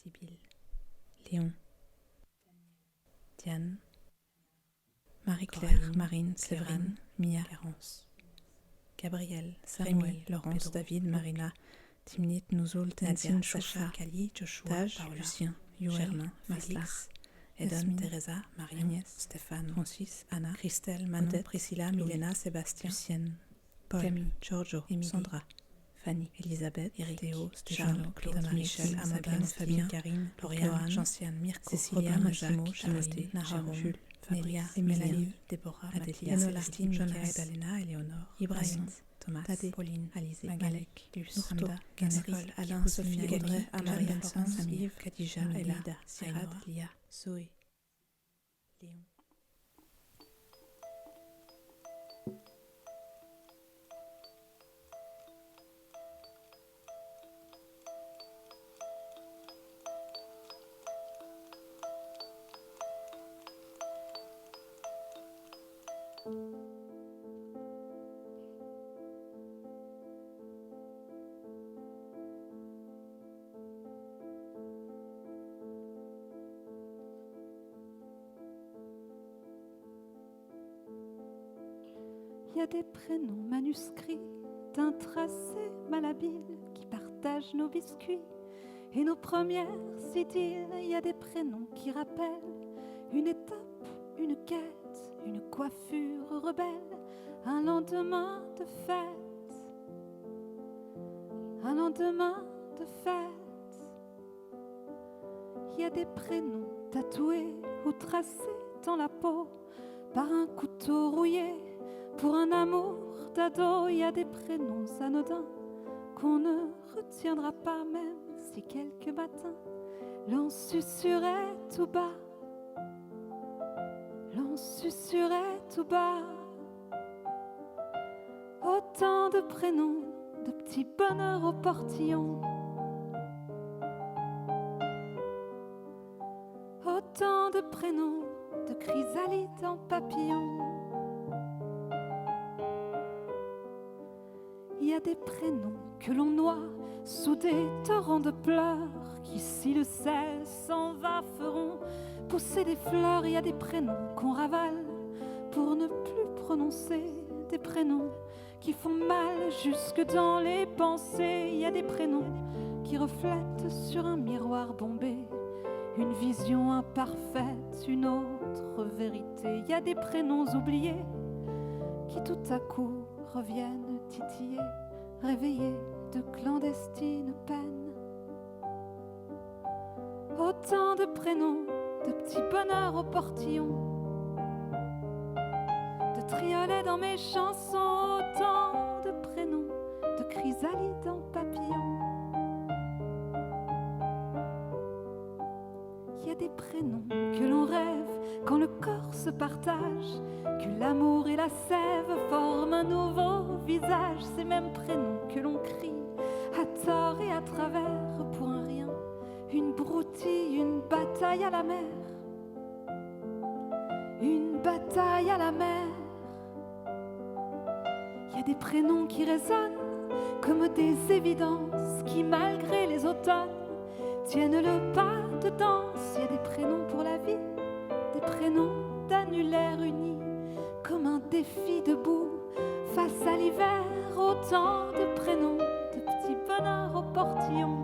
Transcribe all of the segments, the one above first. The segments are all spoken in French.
Sibylle, Léon, Diane, Marie-Claire, Marine, Séverine, Mia, Garance, Gabriel, Rémi, Laurence, Pedro, David, Marina, Timnit, Nouzoul, Tenzin, Sacha, Kali, Joshua, Taj, Lucien, Yoel, Germain, Maslas, Eden, Teresa, Marie-Agnès, Stéphane, Francis, Anna, Christelle, Manon, Odette, Priscilla, Milena, Sébastien, Lucienne, Paul, Camille, Giorgio, Émilie, Sandra, Fanny, Elisabeth, Eric, Théo, Stéphane, Claude, Michel, Amandine, Fabien, Karine, Lauriane, Jean-Ciane, Mirko, Cécilia, Massimo, Charline, Nahum, Jules, Nélia, Mélanie, Déborah, Adélia, Célestine, Jonas, Alena, Éléonore, Ibrahim, Thomas, Tadé, Pauline, Alizé, Magalek, Luce, Hamda, Nicole, Alain, Sophie, Audrey, Amarie, Florence, Yves, Khadija, Elida, Sirad, Lia, Zoé, Léon. Il y a des prénoms manuscrits d'un tracé malhabile qui partagent nos biscuits et nos premières idylles. Il y a des prénoms qui rappellent une étape, une quête, une coiffure rebelle, un lendemain de fête, un lendemain de fête. Il y a des prénoms tatoués ou tracés dans la peau par un couteau rouillé. Pour un amour d'ado, il y a des prénoms anodins qu'on ne retiendra pas, même si quelques matins l'on susurrait tout bas, l'on susurrait tout bas. Autant de prénoms, de petits bonheurs au portillon. Autant de prénoms, de chrysalides en papillon. Il y a des prénoms que l'on noie sous des torrents de pleurs qui, si le sel s'en va, feront pousser des fleurs. Il y a des prénoms qu'on ravale pour ne plus prononcer, des prénoms qui font mal jusque dans les pensées. Il y a des prénoms qui reflètent sur un miroir bombé une vision imparfaite, une autre vérité. Il y a des prénoms oubliés qui tout à coup reviennent titiller, réveillés de clandestines peines. Autant de prénoms, de petits bonheurs au portillon, de triolets dans mes chansons. Autant de prénoms, de chrysalides en papillon. Il y a des prénoms que l'on rêve quand le corps se partage, que l'amour et la sève forment un nouveau visage. Ces mêmes prénoms que l'on crie à tort et à travers pour un rien, une broutille, une bataille à la mer, une bataille à la mer. Il y a des prénoms qui résonnent comme des évidences qui, malgré les automnes, tiennent le pas de danse. Il y a des prénoms pour la vie, des prénoms d'annulaires unis, comme un défi debout face à l'hiver. Autant de prénoms, de petits bonheurs au portillon,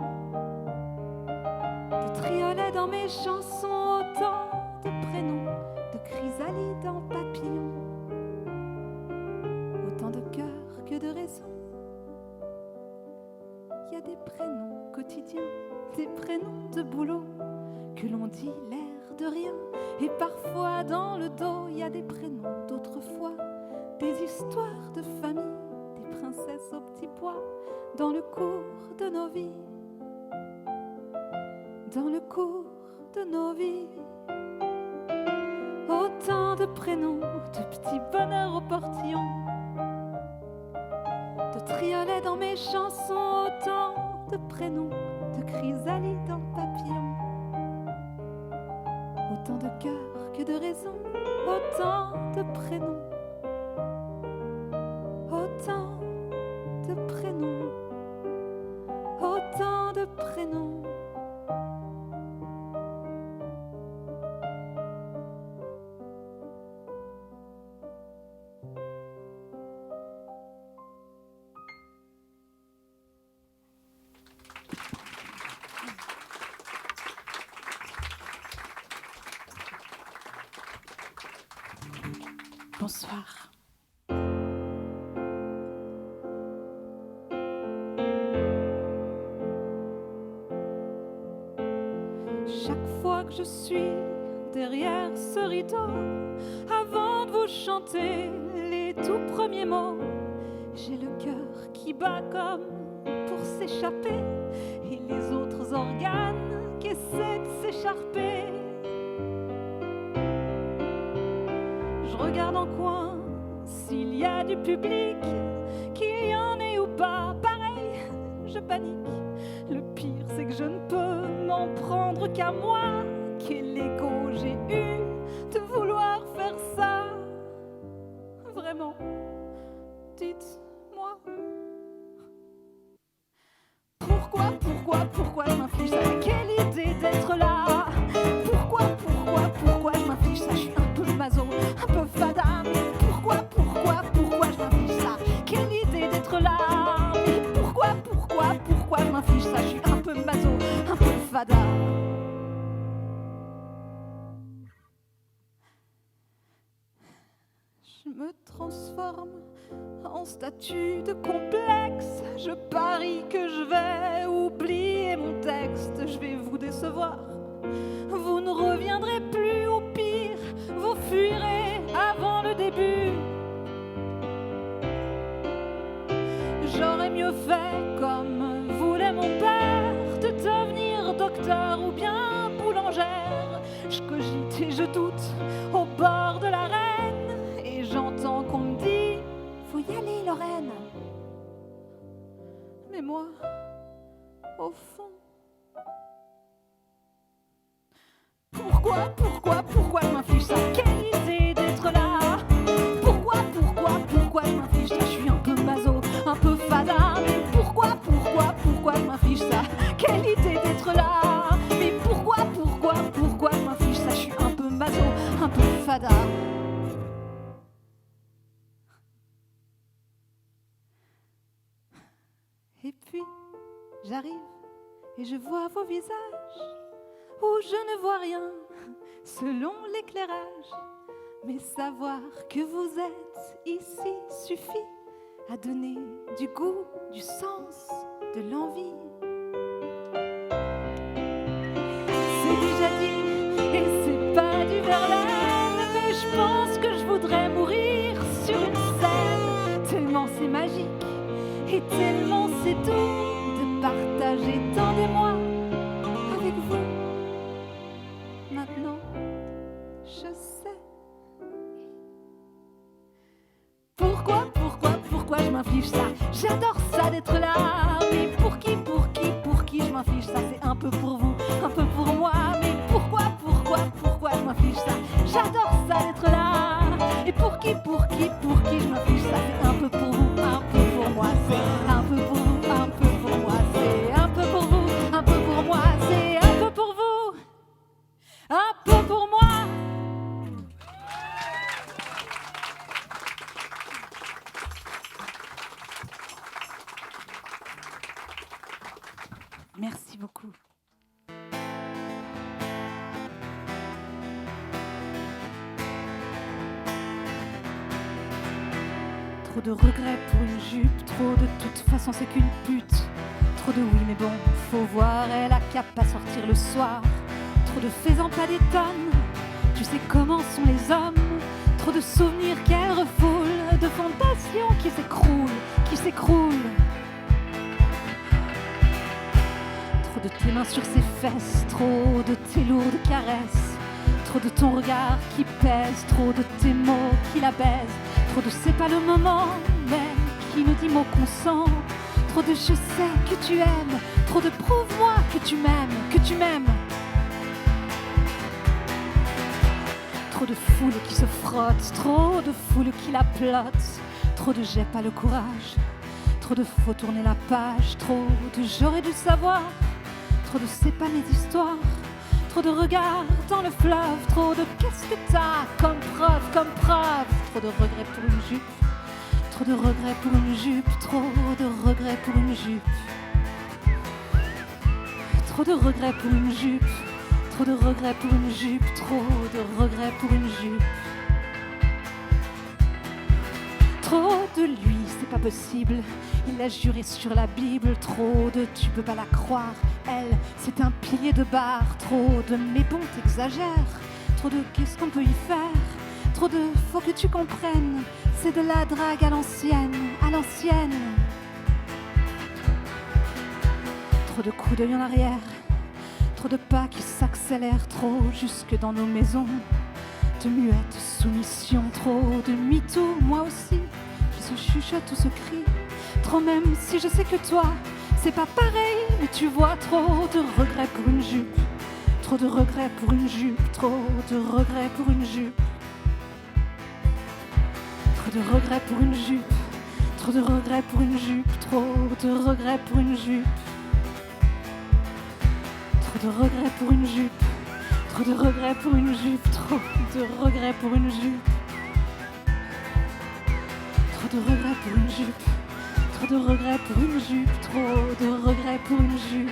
de triolets dans mes chansons. Autant de prénoms, de chrysalides en papillon. Autant de cœurs que de raisons. Il y a des prénoms quotidiens, des prénoms de boulot que l'on dit l'air de rien, et parfois dans le dos. Il y a des prénoms d'autrefois, des histoires de famille, des princesses aux petits pois dans le cours de nos vies, dans le cours de nos vies. Autant de prénoms, de petits bonheurs au portillon, de triolets dans mes chansons. Autant de prénoms, de chrysalides en papillon. Autant de cœurs que de raisons. Autant de prénoms, autant de prénoms, autant de prénoms, Bonsoir. Chaque fois que je suis derrière ce rideau, avant de vous chanter les tout premiers mots, j'ai le cœur qui bat comme pour s'échapper et les autres organes qui essaient de s'écharper. Je regarde en coin s'il y a du public, qu'il y en ait ou pas, pareil, je panique. Le pire c'est que je ne peux m'en prendre qu'à moi. Quel égo j'ai eu de vouloir faire ça. Vraiment, dites-moi. Pourquoi je m'inflige ça? Quelle idée d'être là. Pourquoi je m'inflige ça? Je suis un peu maso, un peu fada. Mais pourquoi je m'inflige ça? Quelle idée d'être là. Mais pourquoi je m'inflige ça? Je suis un peu maso, un peu fada. Je me transforme en statue de complexe. Je parie que je vais oublier mon texte. Je vais vous décevoir. Vous ne reviendrez plus, au pire, vous fuirez avant le début. J'aurais mieux fait comme voulait mon père, de devenir docteur ou bien boulangère. Je cogite et je doute au bord de l'arène, et j'entends qu'on me dit faut y aller Lorraine. Mais moi, au fond, pourquoi je m'inflige ça? Quelle idée d'être là. Pourquoi je m'inflige ça? Je suis un peu maso, un peu fada. Mais pourquoi je m'inflige ça? Quelle idée d'être là. Mais pourquoi je m'inflige ça? Je suis un peu maso, un peu fada. Et puis, j'arrive et je vois vos visages où je ne vois rien selon l'éclairage. Mais savoir que vous êtes ici suffit à donner du goût, du sens, de l'envie. C'est déjà dit et c'est pas du Verlaine, mais je pense que je voudrais mourir sur une scène. Tellement c'est magique et tellement c'est doux de partager tant d'émoi avec vous. Maintenant, je sais. Pourquoi je m'inflige ça? J'adore ça d'être là. Mais pour qui je m'inflige ça? C'est un peu pour vous, un peu pour moi. Mais pourquoi je m'inflige ça? J'adore ça d'être là. Et pour qui je m'inflige ça? C'est un peu pour vous, un peu pour moi. C'est un peu pour vous, un peu pour moi. C'est un peu pour vous, un peu pour moi. C'est un peu pour vous, un peu pour moi. Merci beaucoup. Trop de regrets pour une jupe, trop de toute façon c'est qu'une pute. Trop de oui mais bon, faut voir, elle a qu'à pas sortir le soir. Trop de faisant pas des tonnes, tu sais comment sont les hommes. Trop de souvenirs qu'elle refoule, de fondations qui s'écroulent. Trop de tes mains sur ses fesses, trop de tes lourdes caresses. Trop de ton regard qui pèse, trop de tes mots qui la baisent. Trop de c'est pas le moment, mais qui nous dit mot consent. Trop de je sais que tu aimes, trop de prouve-moi que tu m'aimes. Trop de foule qui se frotte, trop de foule qui la plotte. Trop de j'ai pas le courage, trop de faut tourner la page. Trop de j'aurais dû savoir, trop de c'est pas mes histoires. Trop de regards dans le fleuve, trop de qu'est-ce que t'as comme preuve. Trop de regrets pour une jupe, trop de regrets pour une jupe, trop de regrets pour une jupe. Trop de regrets pour une jupe, trop de regrets pour une jupe, trop de regrets pour une jupe. Trop de lui, c'est pas possible. Il a juré sur la Bible. Trop de tu peux pas la croire. Elle, c'est un pilier de bar. Trop de mais bon, t'exagères. Trop de qu'est-ce qu'on peut y faire. Trop de faut que tu comprennes. C'est de la drague à l'ancienne, à l'ancienne. Trop de coups d'œil en arrière. Trop de pas qui s'accélèrent. Trop jusque dans nos maisons. De muette soumission. Trop de MeToo, moi aussi. Je se chuchote ou se crie. Trop même si je sais que toi, c'est pas pareil. Mais tu vois trop de regrets pour une jupe. Trop de regrets pour une jupe. Trop de regrets pour une jupe. Trop de regrets pour une jupe. Trop de regrets pour une jupe. Trop de regrets pour une jupe. Trop de regrets pour une jupe. Trop de regrets pour une jupe. Trop de regrets pour une jupe. Trop de regrets pour une jupe. Trop de regrets pour une jupe. Trop de regrets pour une jupe.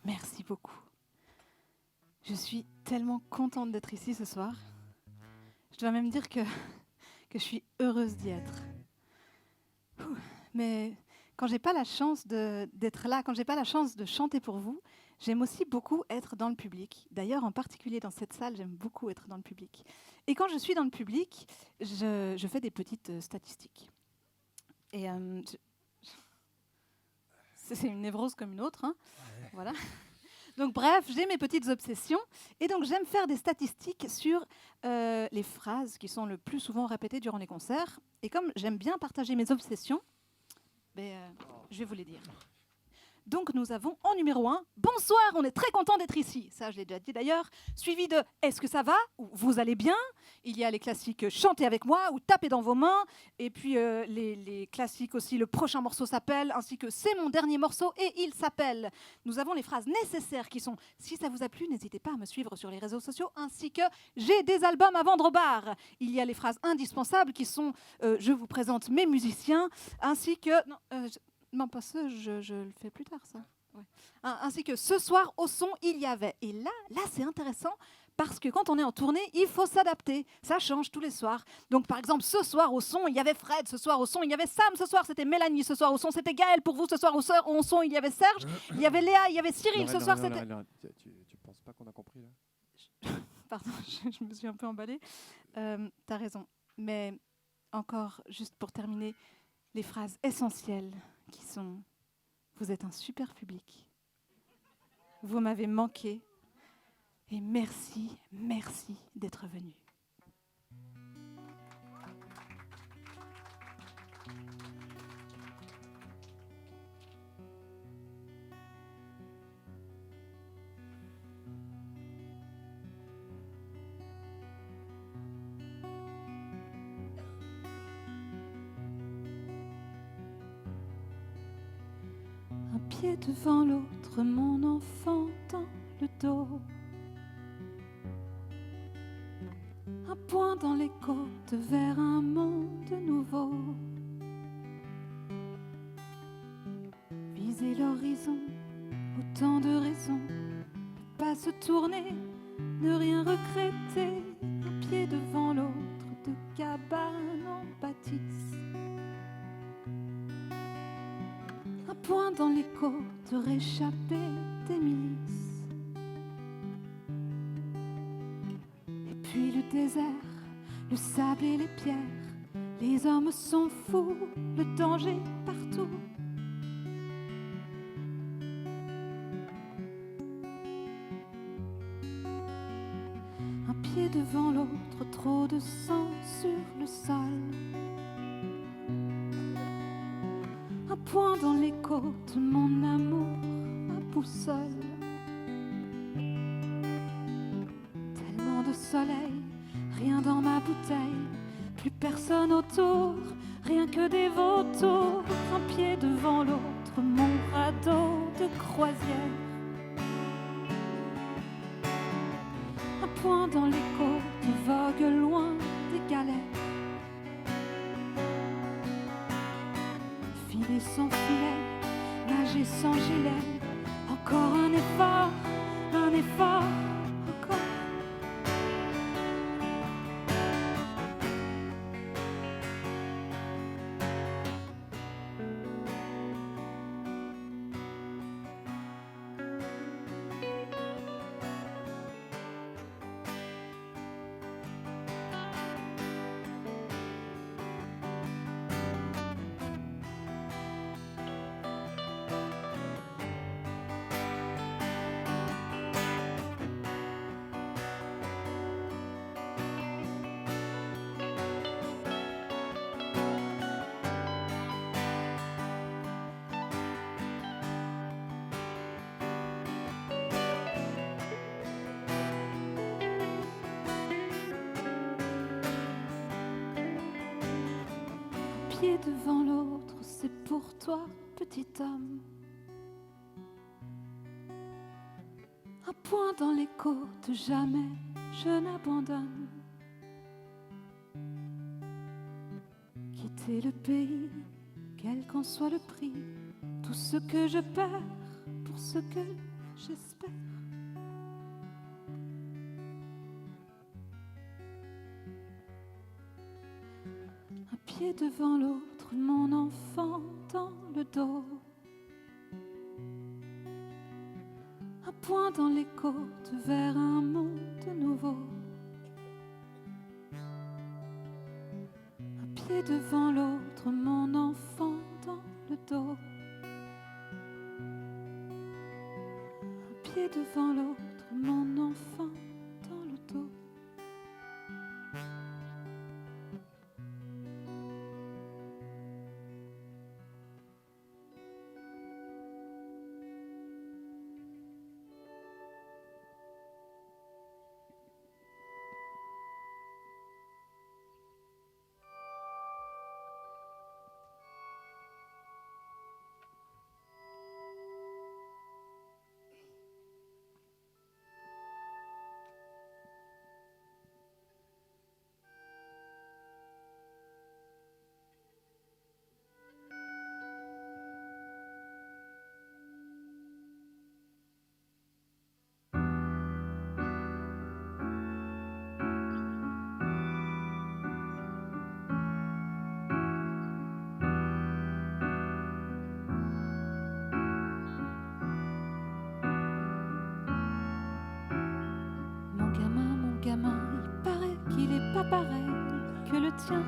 Merci beaucoup. Je suis tellement contente d'être ici ce soir. Je dois même dire que je suis heureuse d'y être. Mais quand j'ai pas la chance d'être là, quand j'ai pas la chance de chanter pour vous, j'aime aussi beaucoup être dans le public. D'ailleurs, en particulier dans cette salle, j'aime beaucoup être dans le public. Et quand je suis dans le public, je fais des petites statistiques. Et c'est une névrose comme une autre, hein. Ouais. Voilà. Donc bref, j'ai mes petites obsessions et donc j'aime faire des statistiques sur les phrases qui sont le plus souvent répétées durant les concerts. Et comme j'aime bien partager mes obsessions, je vais vous les dire. Donc nous avons en numéro 1, bonsoir, on est très content d'être ici. Ça, je l'ai déjà dit d'ailleurs. Suivi de est-ce que ça va ou vous allez bien. Il y a les classiques chantez avec moi ou tapez dans vos mains. Et puis les classiques aussi, le prochain morceau s'appelle, ainsi que c'est mon dernier morceau et il s'appelle. Nous avons les phrases nécessaires qui sont si ça vous a plu, n'hésitez pas à me suivre sur les réseaux sociaux, ainsi que j'ai des albums à vendre au bar. Il y a les phrases indispensables qui sont je vous présente mes musiciens, ainsi que non, pas ça, je le fais plus tard, ça. Ouais. Ainsi que ce soir, au son, il y avait. Et là c'est intéressant parce que quand on est en tournée, il faut s'adapter. Ça change tous les soirs. Donc, par exemple, ce soir, au son, il y avait Fred. Ce soir, au son, il y avait Sam. Ce soir, c'était Mélanie. Ce soir, au son, c'était Gaël. Pour vous, ce soir, au son, il y avait Serge. Il y avait Léa. Il y avait Cyril. Ce soir, c'était... Tu penses pas qu'on a compris, là? Pardon, je me suis un peu emballée. T'as raison. Mais encore, juste pour terminer, les phrases essentielles qui sont « Vous êtes un super public. Vous m'avez manqué. Et merci, merci d'être venu. » Un pied devant l'autre, mon enfant dans le dos. Un poing dans les côtes vers un monde nouveau. Viser l'horizon, autant de raisons. Ne pas se tourner, ne rien regretter. Un pied devant l'autre, de cabane en bâtisse. Un poing dans les côtes, réchapper des milices. Et puis le désert, le sable et les pierres. Les hommes sont fous, le danger partout. Un pied devant l'autre, trop de sang sur le sol. Un poing dans les côtes, mon amour, ma boussole. Tellement de soleil, rien dans ma bouteille. Plus personne autour, rien que des vautours. Un pied devant l'autre, mon radeau de croisière. Un poing dans les côtes, vogue loin des galères. Voler sans filet, nager sans gilet. Encore un effort, encore. Pied devant l'autre, c'est pour toi, petit homme. Un point dans les côtes, jamais je n'abandonne. Quitter le pays, quel qu'en soit le prix, tout ce que je perds pour ce que j'espère. Pied devant l'autre, mon enfant dans le dos. Un point dans les côtes vers un monde nouveau. Un pied devant l'autre, mon enfant dans le dos. Un pied devant l'autre, mon enfant dans le dos. Il paraît qu'il est pas pareil que le tien.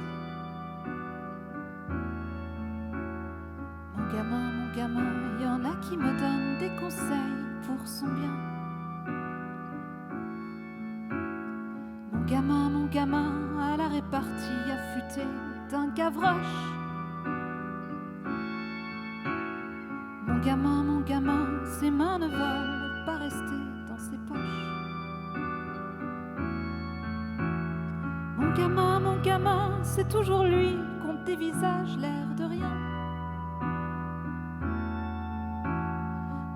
Mon gamin, il y en a qui me donnent des conseils pour son bien. Mon gamin, à la répartie affûté d'un Gavroche. Mon gamin, ses mains ne veulent pas rester dans ses poches. Mon gamin, c'est toujours lui qu'on dévisage l'air de rien.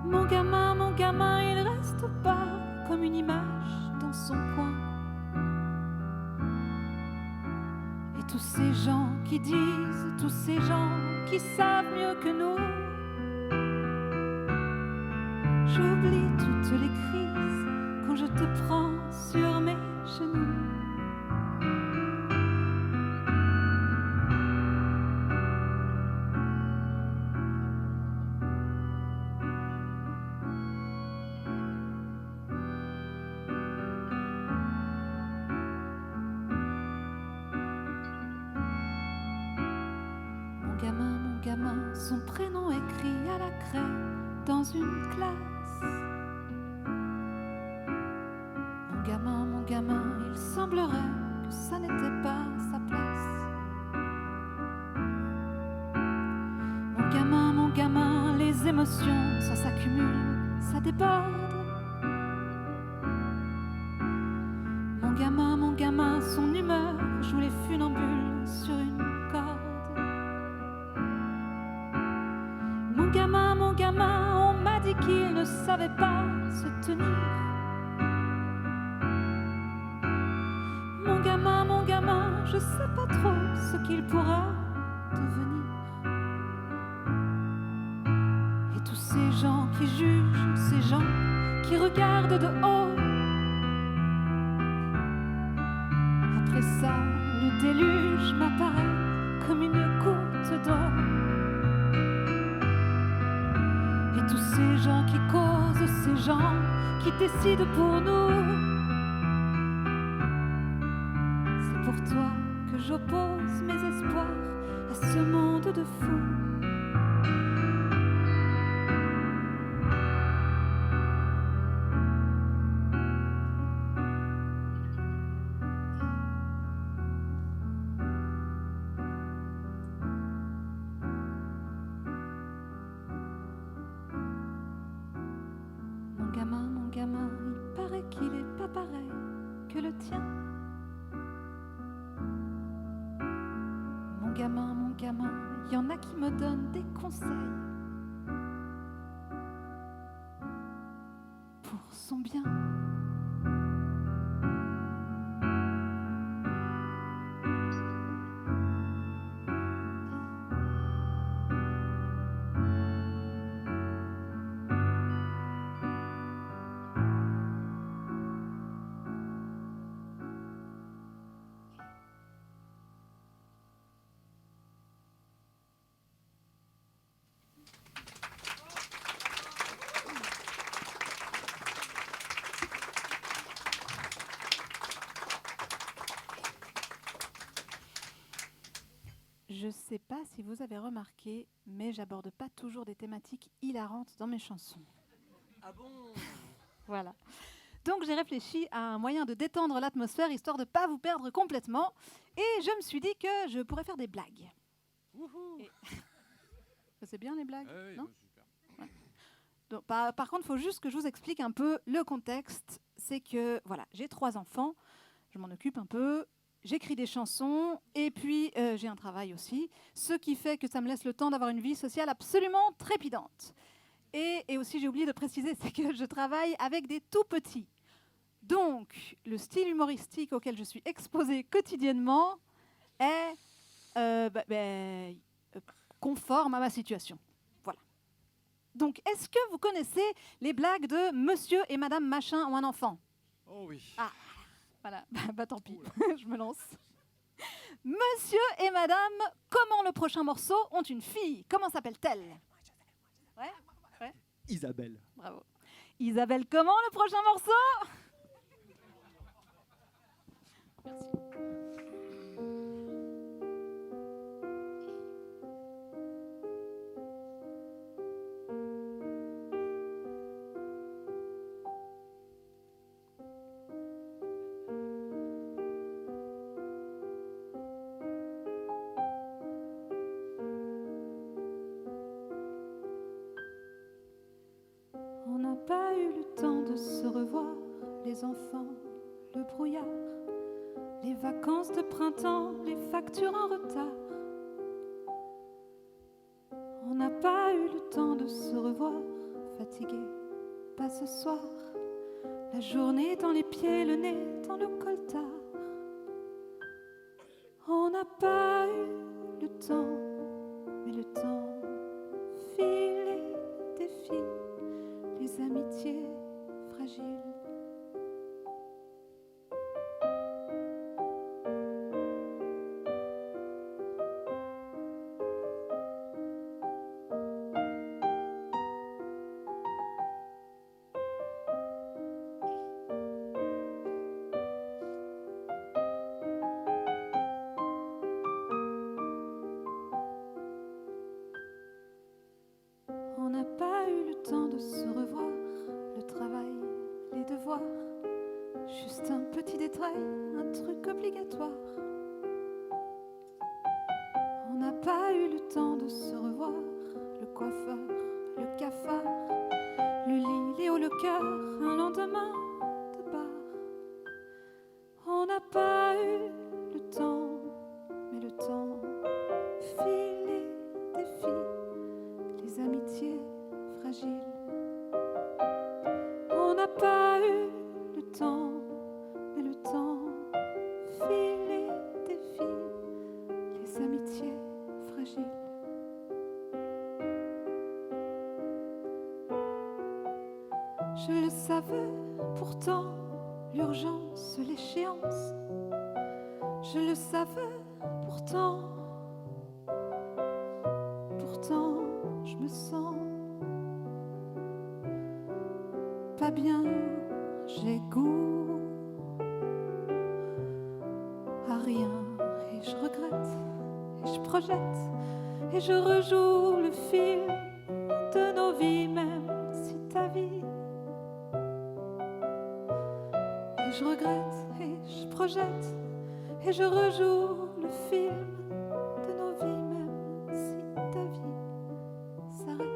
Mon gamin, il reste pas comme une image dans son coin. Et tous ces gens qui disent, tous ces gens qui savent mieux que nous, j'oublie toutes les crises quand je te prends sur mes genoux. Mon gamin, son prénom écrit à la craie dans une classe. Mon gamin, il semblerait que ça n'était pas sa place. Mon gamin, les émotions, ça s'accumule, ça déborde. Mon gamin, son humeur joue les funambules sur une corde. Mon gamin, on m'a dit qu'il ne savait pas se tenir. Mon gamin, je sais pas trop ce qu'il pourra devenir. tous ces gens qui jugent, ces gens qui regardent de haut. Après ça, le déluge m'apparaît comme une goutte d'eau. Et tous ces gens qui causent, ces gens qui décident pour nous. C'est pour toi que j'oppose mes espoirs à ce monde de fous. Mon gamin, il paraît qu'il est pas pareil que le tien. Mon gamin, il y en a qui me donnent des conseils pour son bien. Je sais pas si vous avez remarqué, mais j'aborde pas toujours des thématiques hilarantes dans mes chansons. Ah bon? Voilà. Donc j'ai réfléchi à un moyen de détendre l'atmosphère, histoire de ne pas vous perdre complètement. Et je me suis dit que je pourrais faire des blagues. Et... C'est bien les blagues, oui, non? super. Ouais. Donc, par contre, il faut juste que je vous explique un peu le contexte. C'est que voilà, j'ai 3 enfants, je m'en occupe un peu. J'écris des chansons et puis j'ai un travail aussi, ce qui fait que ça me laisse le temps d'avoir une vie sociale absolument trépidante. Et aussi, j'ai oublié de préciser, c'est que je travaille avec des tout petits. Donc, le style humoristique auquel je suis exposée quotidiennement est conforme à ma situation. Voilà. Donc, est-ce que vous connaissez les blagues de Monsieur et Madame Machin ont un enfant? Oh oui. Ah. Voilà, tant pis, je me lance. Monsieur et Madame, comment le prochain morceau ont une fille? Comment s'appelle-t-elle? Ouais. Isabelle. Bravo. Isabelle, comment le prochain morceau? Merci. On n'a pas eu le temps de se revoir, les enfants, le brouillard, les vacances de printemps, les factures en retard. On n'a pas eu le temps de se revoir, fatigué, pas ce soir. La journée dans les pieds, le nez dans le coltard. On n'a pas eu le temps, mais le temps file et défile. Les amitiés fragiles. On n'a pas eu le temps de se revoir, le travail, les devoirs, juste un petit détail, un truc obligatoire. On n'a pas eu le temps de se revoir, le coiffeur, le cafard, le lit, Léo le cœur, un lendemain de bar. On n'a pas eu le temps, mais le temps file et défile. Les amitiés fragiles. On n'a pas eu le temps, mais le temps file et défile. Les amitiés fragiles. Je le savais, pourtant, l'urgence, l'échéance. Je le savais, pourtant, je me sens pas bien, j'ai goût à rien et je regrette et je projette et je rejoue le film de nos vies, même si ta vie. Et je regrette et je projette et je rejoue le film de nos vies, même si ta vie s'arrête.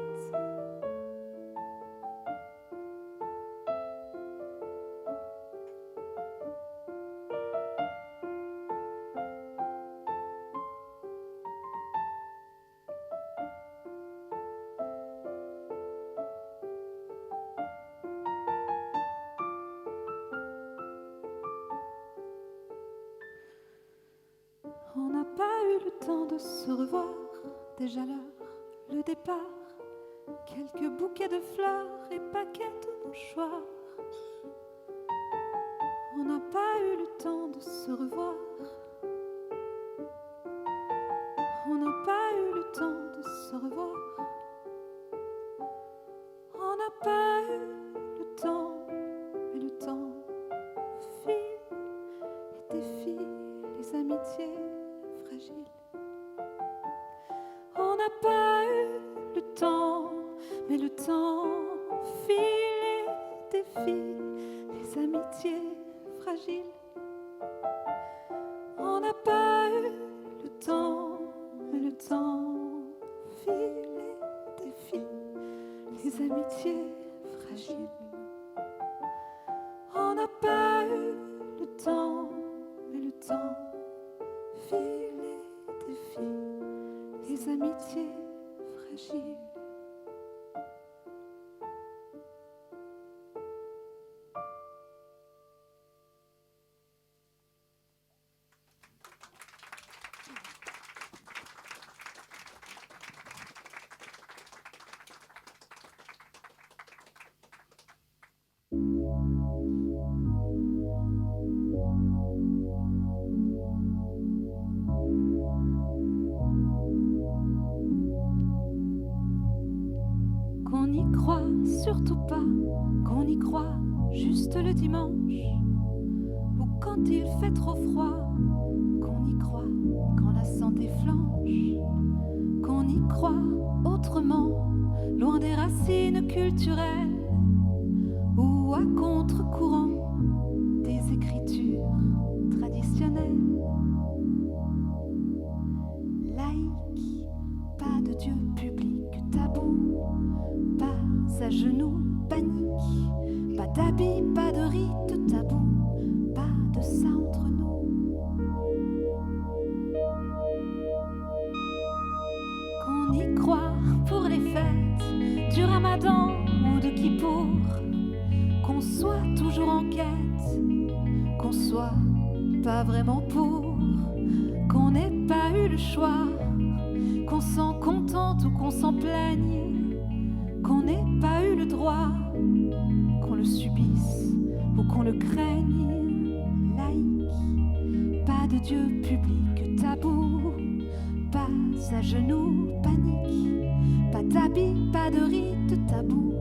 On n'a pas eu le temps de se revoir, déjà l'heure, le départ, quelques bouquets de fleurs et paquets de mouchoirs. On n'a pas eu le temps de se revoir. On n'a pas eu le temps de se revoir. On n'a pas eu le temps, mais le temps file et défile les amitiés fragiles. On n'a pas eu le temps, mais le temps file et défile les amitiés fragiles. On n'a pas eu le temps, mais le temps file et défile les amitiés fragiles. On n'a pas eu le temps, mais le temps file et défile les amitiés fragiles. Qu'on n'y croit surtout pas, qu'on y croit juste le dimanche, ou quand il fait trop froid, qu'on y croit quand la santé flanche, qu'on y croit autrement, loin des racines culturelles, ou à contre-courant des écritures traditionnelles. Laïque, pas de Dieu public tabou, pas à genoux, panique, pas d'habit, pas de rite tabou, pas de ça entre nous. Qu'on y croit pour les fêtes du Ramadan ou de Kippour, qu'on soit toujours en quête, qu'on soit pas vraiment pour, qu'on n'ait pas eu le choix, qu'on s'en contente ou qu'on s'en plaigne, qu'on n'ait pas eu le droit, qu'on le subisse ou qu'on le craigne. Laïque, pas de Dieu public tabou, pas à genoux, panique, pas d'habit, pas de rite tabou,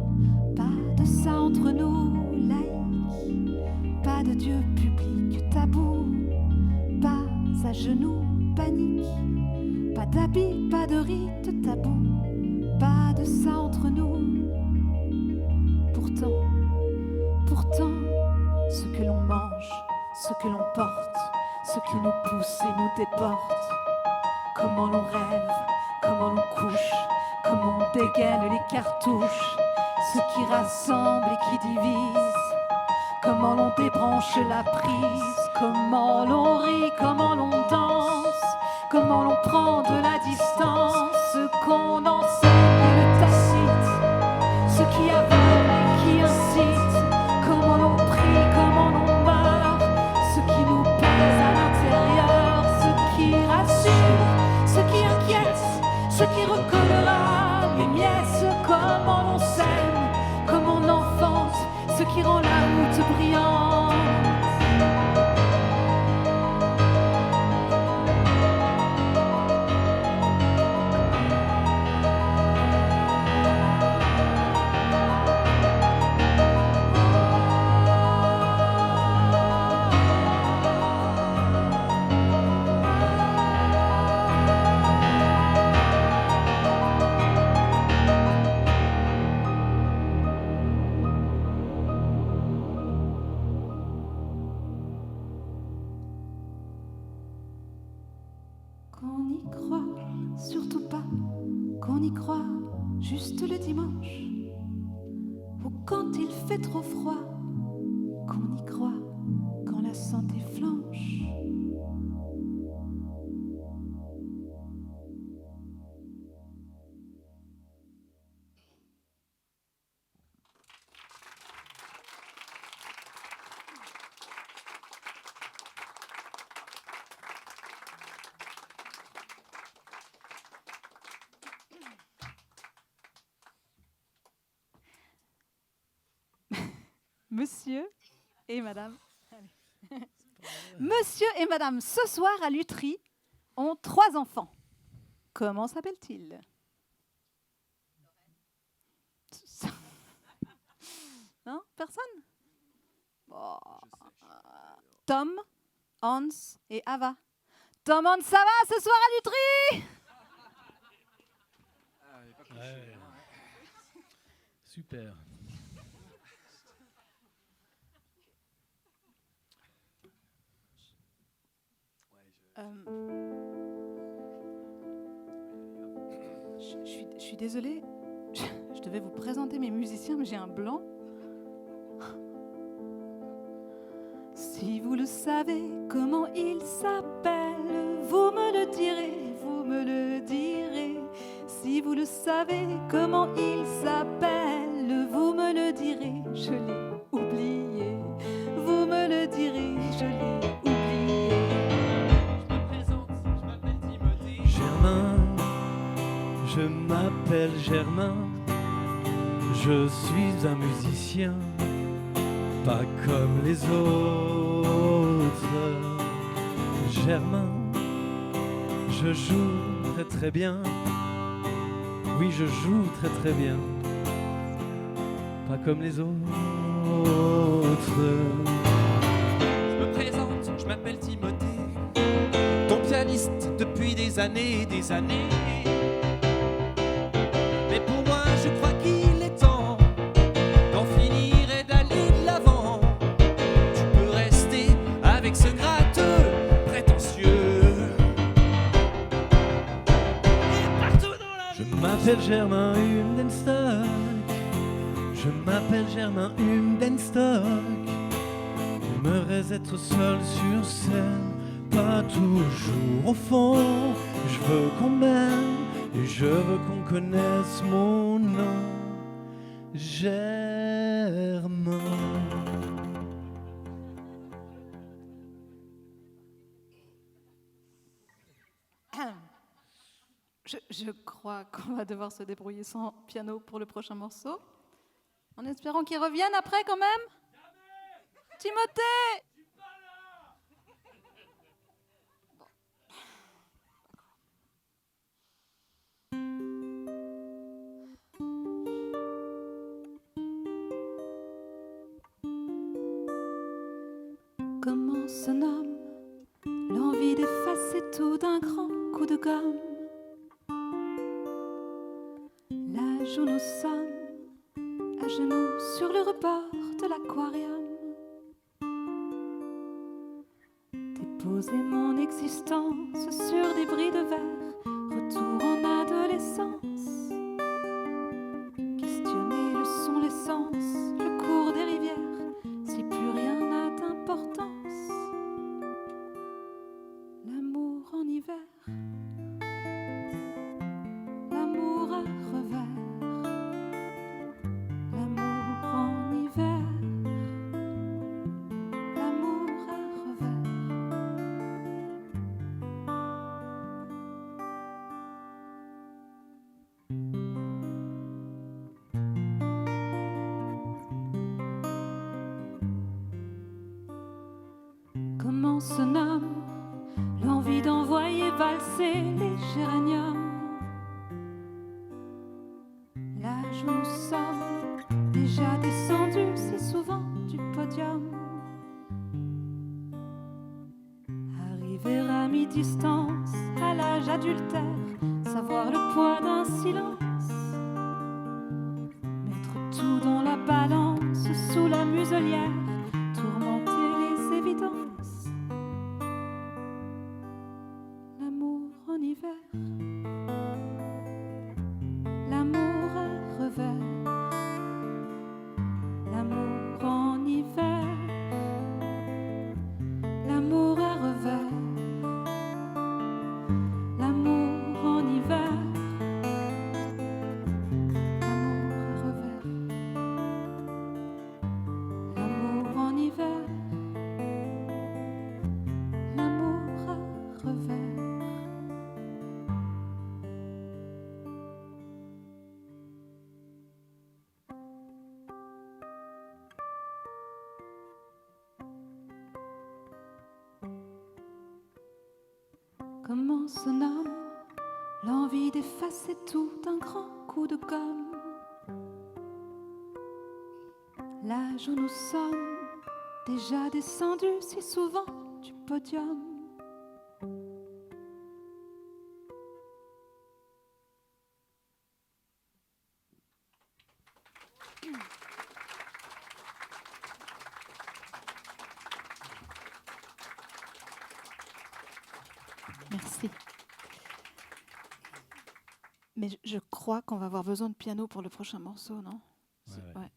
pas de ça entre nous. Laïque, pas de Dieu public tabou, pas à genoux, panique, pas d'habit, pas de rite tabou, pas de ça entre nous. Pourtant, ce que l'on mange, ce que l'on porte, ce qui nous pousse et nous déporte, comment l'on rêve, comment l'on couche, comment on dégaine les cartouches, ce qui rassemble et qui divise, comment l'on débranche la prise, comment l'on rit, comment l'on danse, comment l'on prend de la distance, ce qu'on enseigne et le tacite, ce qui aveugle et qui incite, comment l'on prie, comment l'on meurt, ce qui nous pèse à l'intérieur, ce qui rassure, ce qui inquiète, ce qui recollera les miettes, comment l'on s'aime, comment on enfante ce qui rend la route brillante. Qu'on y croit, surtout pas, qu'on y croit juste le dimanche, ou quand il fait trop froid, qu'on y croit quand la santé flanche. Monsieur et madame, monsieur et madame, ce soir à Lutry, ont 3 enfants. Comment s'appellent-ils? Non, personne? Oh. Tom, Hans et Ava. Tom, Hans, ça va ce soir à Lutry? Ouais. Super. Je suis désolée, je devais vous présenter mes musiciens, mais j'ai un blanc. Si vous le savez, comment ils s'appellent, vous me le direz, vous me le direz. Si vous le savez, comment ils s'appellent, vous me le direz, je l'ai oublié. Vous me le direz, je l'ai oublié. Je me présente, je m'appelle Timothée. Germain, je m'appelle Germain, je suis un musicien, pas comme les autres. Germain, je joue très très bien, oui je joue très très bien, pas comme les autres. Je me présente, je m'appelle Timothée. Ton pianiste depuis des années et des années. Mais pour moi, je crois qu'il est temps d'en finir et d'aller de l'avant. Tu peux rester avec ce gratteux prétentieux. Et partout dans la Je m'appelle Germain Humdenstock, je m'appelle Germain Humdenstock. J'aimerais être seul sur scène, pas toujours au fond. Je veux qu'on m'aime et je veux qu'on connaisse mon nom, Germain. Je crois qu'on va devoir se débrouiller sans piano pour le prochain morceau. En espérant qu'il revienne après quand même. Timothée! Comment se nomme l'envie d'effacer tout d'un grand coup de gomme? L'âge où nous sommes à genoux sur le rebord de l'aquarium. Déposer mon existence sur des bris de verre, retour en adolescence. Questionner le son, l'essence, le cours des rivières, si plus rien n'a d'importance. L'amour en hiver, l'amour à revers, l'amour en hiver, l'amour à revers. valser les géraniums. L'âge où nous sommes déjà descendus si souvent du podium. Arriver à mi-distance, à l'âge adultère, savoir le poids d'un silence, mettre tout dans la balance sous la muselière, tourmenter les évidences. L'amour en hiver, l'amour à revers, l'amour en hiver, l'amour à revers. L'amour en hiver, l'amour à revers. L'amour en hiver, l'amour à revers. Comment se nomme l'envie d'effacer tout d'un grand coup de gomme? L'âge où nous sommes déjà descendus si souvent du podium. Merci. Mais je crois qu'on va avoir besoin de piano pour le prochain morceau, non? Ouais. Ouais.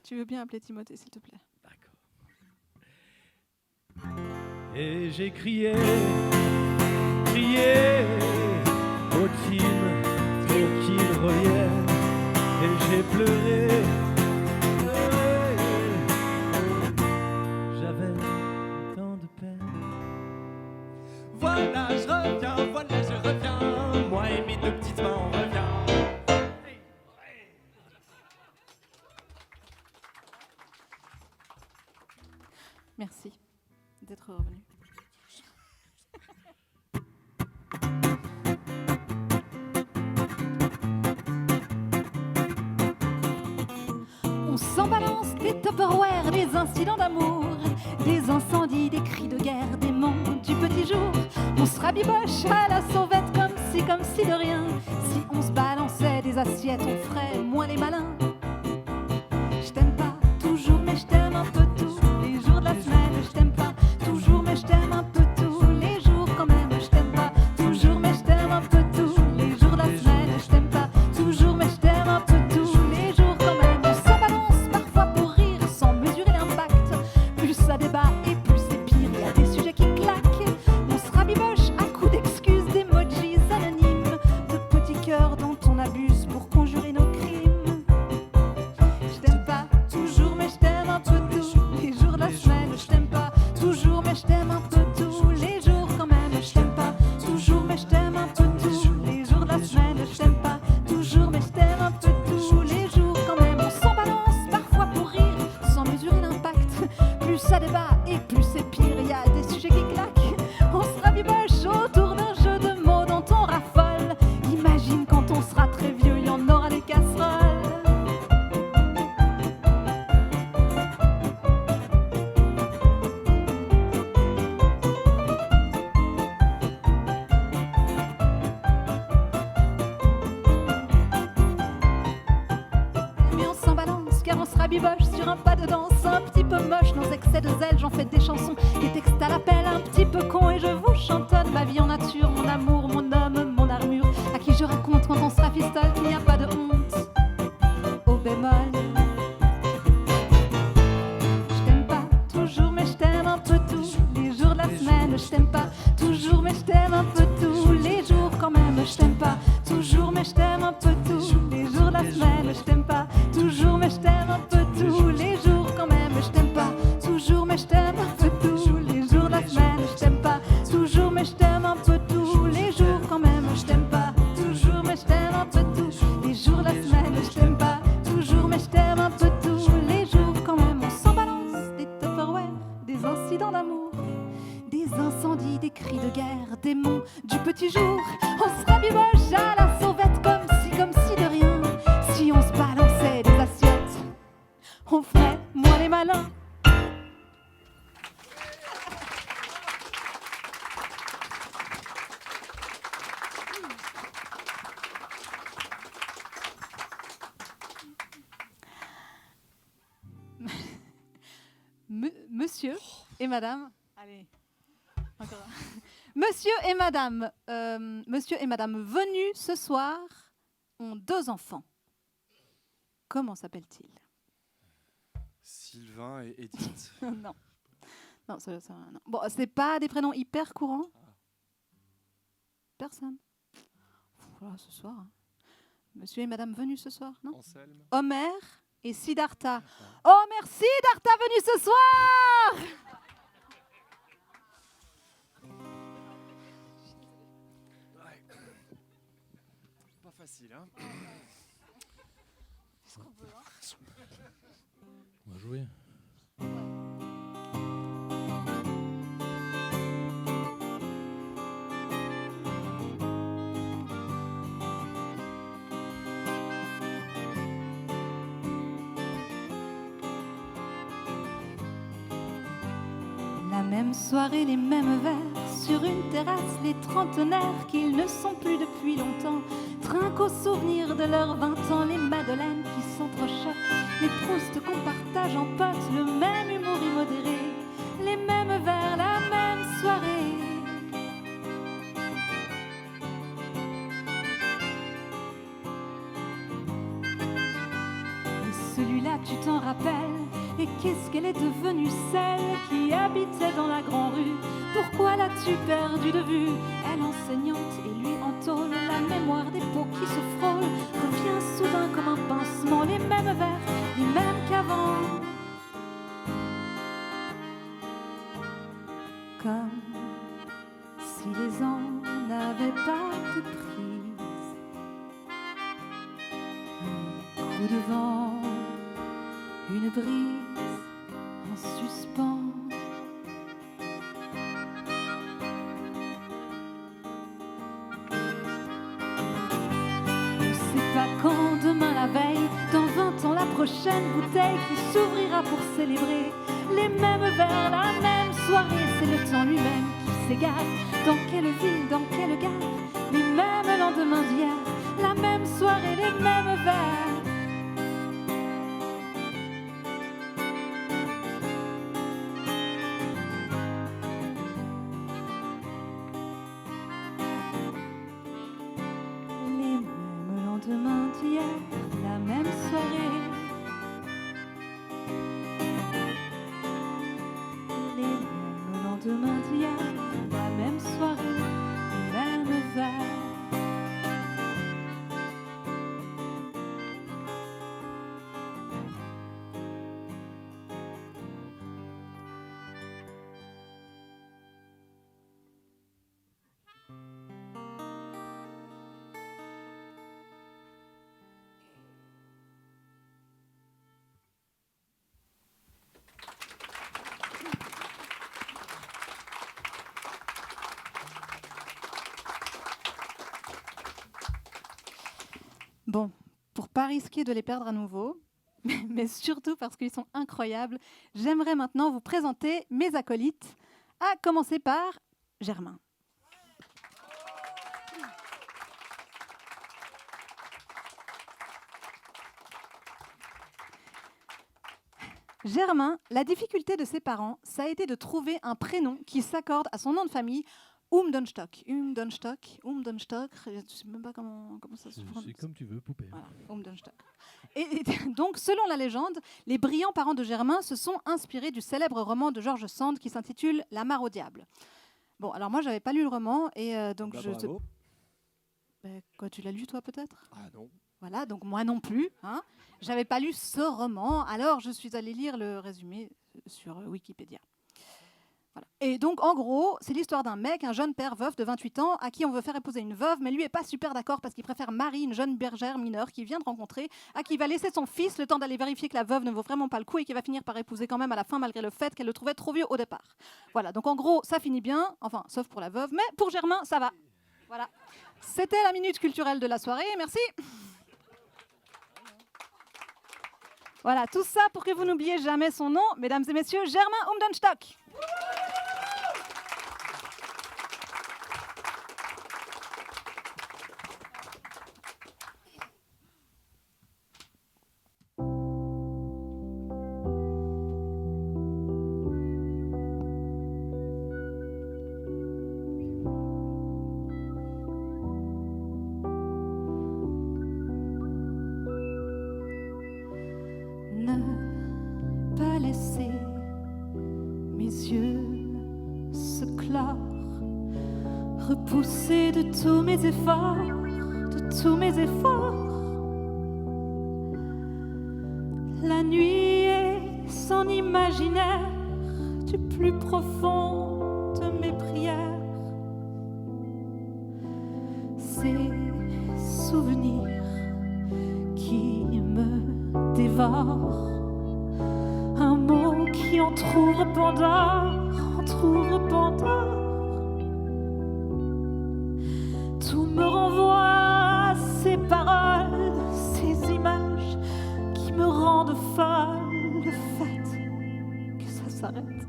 Tu veux bien appeler Timothée, s'il te plaît? D'accord. Et j'ai crié au team pour qu'il revienne. Et j'ai pleuré. J'avais tant de peine. Voilà, je reviens. Moi et mes deux petites mains, on revient. Merci d'être revenu. On s'en balance des Tupperware, des incidents d'amour, des incendies, des cris de guerre, des mondes du petit jour. On se rabiboche à la sauvette comme si de rien. Si on se balançait des assiettes, on ferait moins les malins. Je t'aime pas toujours, mais je t'aime un peu tous les jours de la semaine. Je t'aime pas toujours, mais je t'aime un peu tous les jours quand même. Je t'aime pas toujours, mais je t'aime un peu tous les jours de la semaine. Je t'aime pas toujours, mais je t'aime un peu tous les jours quand même. On s'en balance parfois pour rire sans mesurer l'impact. Plus ça débat et plus c'est pire, il y a des sujets qui claquent. On se rabiboche à coups d'excuses, d'emojis anonymes, de petits cœurs dont on abuse pour conjurer nos crimes. Je t'aime pas toujours, mais je t'aime un peu tous les jours de la semaine. Je t'aime pas toujours, mais je t'aime un peu tous les jours quand même. Je t'aime pas toujours, mais je t'aime un peu tous les jours de la semaine. Je t'aime pas toujours, mais je t'aime un peu tous les jours quand même. On s'en balance parfois pour rire sans mesurer l'impact. Plus ça débat et plus c'est pire, il y a des sujets qui claquent. On se rabiboche autour d'un jeu de mots dont on raffole. Imagine quand on sera très vieux, il y en aura des casseroles. Mais on s'en balance car on se rabiboche sur un pas de danse un petit peu moche, nos excès de zèle, j'en fais des chansons, des textes à l'appel un petit peu con et je vous chantonne ma vie en nature, mon amour, mon homme, mon armure, à qui je raconte quand on se rafistole qu'il n'y a pas de honte. Au bémol. Je t'aime pas toujours mais je t'aime un peu tous les jours de la semaine. Je t'aime pas toujours mais je t'aime un peu tous les jours quand même. Je t'aime pas toujours mais je t'aime un peu tous les jours de la semaine. Je t'aime pas toujours mais je t'aime un peu tous les jours quand même. Je t'aime pas toujours mais je t'aime un peu tous les jours de la semaine. Je t'aime pas toujours mais je t'aime un peu tous les jours quand même. Je t'aime pas toujours mais je t'aime un peu tous les jours de la semaine. Je t'aime pas toujours mais je t'aime un peu tous les jours quand même. On s'en balance des Tupperware, des incidents d'amour, des incendies, des cris cris de guerre, démons du petit jour. On se rabiboche à la sauvette comme si de rien. Si on se balançait des assiettes, on ferait moins les malins. Monsieur et madame, allez, encore. Monsieur et madame venus ce soir ont 2 enfants. Comment s'appellent-ils? Sylvain et Edith. Non. Non, non. Bon, c'est pas des prénoms hyper courants. Personne. Voilà, ce soir. Hein. Monsieur et madame venus ce soir, non? Anselme. Homer et Siddhartha. Oh, merci Siddhartha venu ce soir. Ouais. Pas facile, hein. Qu'est-ce qu'on veut, hein? On va jouer. La même soirée, les mêmes verres, sur une terrasse, les trentenaires qu'ils ne sont plus depuis longtemps, trinquent au souvenir de leurs 20 ans, les madeleines qui s'entrechoquent, les Proust qu'on partage en potes, le même humour immodéré, les mêmes verres, la même soirée. Et celui-là, tu t'en rappelles? Et qu'est-ce qu'elle est devenue, celle qui habitait dans la grande rue? Pourquoi l'as-tu perdue de vue? Elle enseignante et lui en tôle, la mémoire des peaux qui se frôlent revient soudain comme un pincement, les mêmes vers, les mêmes qu'avant. Comme si les ans n'avaient pas de prise. Un coup de vent, une brise en suspens. On ne sait pas quand, demain la veille, dans 20 ans la prochaine bouteille qui s'ouvrira pour célébrer les mêmes verres, la même soirée. C'est le temps lui-même qui s'égare. Dans quelle ville, dans quelle gare? Les mêmes lendemains d'hier, la même soirée, les mêmes verres. Lendemain d'hier, la même soirée. Les mêmes lendemains d'hier, la même soirée, les mêmes verres. Bon, pour pas risquer de les perdre à nouveau, mais surtout parce qu'ils sont incroyables, j'aimerais maintenant vous présenter mes acolytes, à commencer par Germain. Germain, la difficulté de ses parents, ça a été de trouver un prénom qui s'accorde à son nom de famille, Umdonstock, je ne sais même pas comment ça se prononce. C'est comme tu veux, poupée. Voilà, Umdonstock. Et donc, selon la légende, les brillants parents de Germain se sont inspirés du célèbre roman de George Sand qui s'intitule La mare au diable. Bon, alors moi, j'avais pas lu le roman et donc Bravo. Quoi, tu l'as lu toi peut-être? Ah non. Voilà, donc moi non plus. Hein. J'avais pas lu ce roman, alors je suis allée lire le résumé sur Wikipédia. Voilà. Et donc, en gros, c'est l'histoire d'un mec, un jeune père veuf de 28 ans, à qui on veut faire épouser une veuve, mais lui est pas super d'accord parce qu'il préfère Marie, une jeune bergère mineure qu'il vient de rencontrer, à qui il va laisser son fils le temps d'aller vérifier que la veuve ne vaut vraiment pas le coup et qu'il va finir par épouser quand même à la fin, malgré le fait qu'elle le trouvait trop vieux au départ. Voilà, donc en gros, ça finit bien, enfin, sauf pour la veuve, mais pour Germain, ça va. Voilà. C'était la minute culturelle de la soirée, merci. Voilà, tout ça pour que vous n'oubliez jamais son nom, mesdames et messieurs, Germain Umdenstock. Ne pas laisser mes yeux se clore, repousser de tous mes efforts, de tous mes efforts. La nuit est son imaginaire du plus profond de mes prières. Ces souvenirs qui me dévorent, un mot qui entr'ouvre Pandore, entr'ouvre Pandore. Tout me renvoie à ces paroles, ces images qui me rendent folle. Le fait que ça s'arrête,